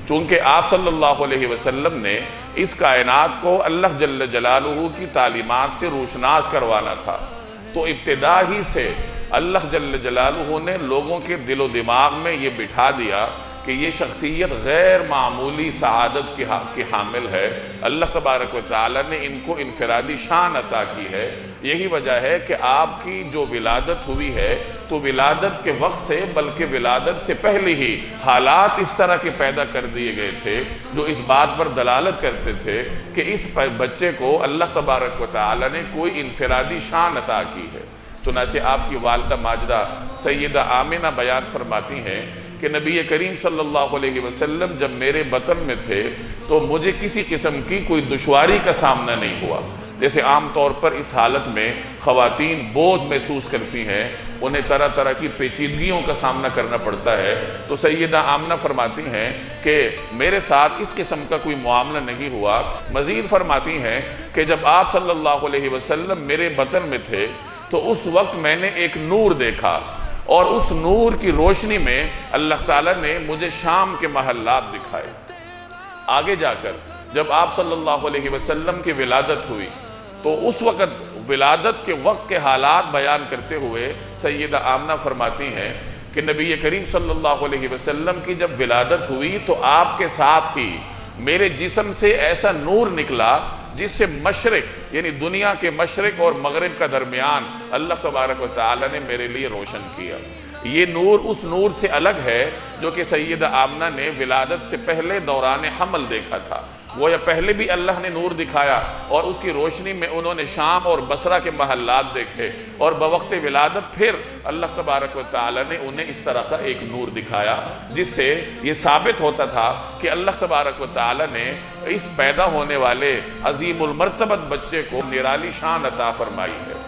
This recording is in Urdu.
چونکہ آپ صلی اللہ علیہ وسلم نے اس کائنات کو اللہ جل جلالہ کی تعلیمات سے روشناس کروانا تھا، تو ابتدا ہی سے اللہ جل جلالہ نے لوگوں کے دل و دماغ میں یہ بٹھا دیا کہ یہ شخصیت غیر معمولی سعادت کی حامل ہے۔ اللہ تبارک و تعالی نے ان کو انفرادی شان عطا کی ہے۔ یہی وجہ ہے کہ آپ کی جو ولادت ہوئی ہے تو ولادت کے وقت سے بلکہ ولادت سے پہلے ہی حالات اس طرح کے پیدا کر دیے گئے تھے جو اس بات پر دلالت کرتے تھے کہ اس بچے کو اللہ تبارک و تعالی نے کوئی انفرادی شان عطا کی ہے۔ چنانچہ آپ کی والدہ ماجدہ سیدہ آمنہ بیان فرماتی ہیں کہ نبی کریم صلی اللہ علیہ وسلم جب میرے بطن میں تھے تو مجھے کسی قسم کی کوئی دشواری کا سامنا نہیں ہوا۔ جیسے عام طور پر اس حالت میں خواتین بوجھ محسوس کرتی ہیں، انہیں طرح طرح کی پیچیدگیوں کا سامنا کرنا پڑتا ہے، تو سیدہ آمنہ فرماتی ہیں کہ میرے ساتھ اس قسم کا کوئی معاملہ نہیں ہوا۔ مزید فرماتی ہیں کہ جب آپ صلی اللہ علیہ وسلم میرے بطن میں تھے تو اس وقت میں نے ایک نور دیکھا، اور اس نور کی روشنی میں اللہ تعالیٰ نے مجھے شام کے محلات دکھائے۔ آگے جا کر جب آپ صلی اللہ علیہ وسلم کی ولادت ہوئی تو اس وقت ولادت کے وقت کے حالات بیان کرتے ہوئے سیدہ آمنہ فرماتی ہیں کہ نبی کریم صلی اللہ علیہ وسلم کی جب ولادت ہوئی تو آپ کے ساتھ ہی میرے جسم سے ایسا نور نکلا جس سے مشرق یعنی دنیا کے مشرق اور مغرب کا درمیان اللہ تبارک و تعالی نے میرے لیے روشن کیا۔ یہ نور اس نور سے الگ ہے جو کہ سیدہ آمنہ نے ولادت سے پہلے دوران حمل دیکھا تھا۔ وہ یا پہلے بھی اللہ نے نور دکھایا اور اس کی روشنی میں انہوں نے شام اور بصرہ کے محلات دیکھے، اور بوقت ولادت پھر اللہ تبارک و تعالی نے انہیں اس طرح کا ایک نور دکھایا جس سے یہ ثابت ہوتا تھا کہ اللہ تبارک و تعالی نے اس پیدا ہونے والے عظیم المرتبت بچے کو نرالی شان عطا فرمائی ہے۔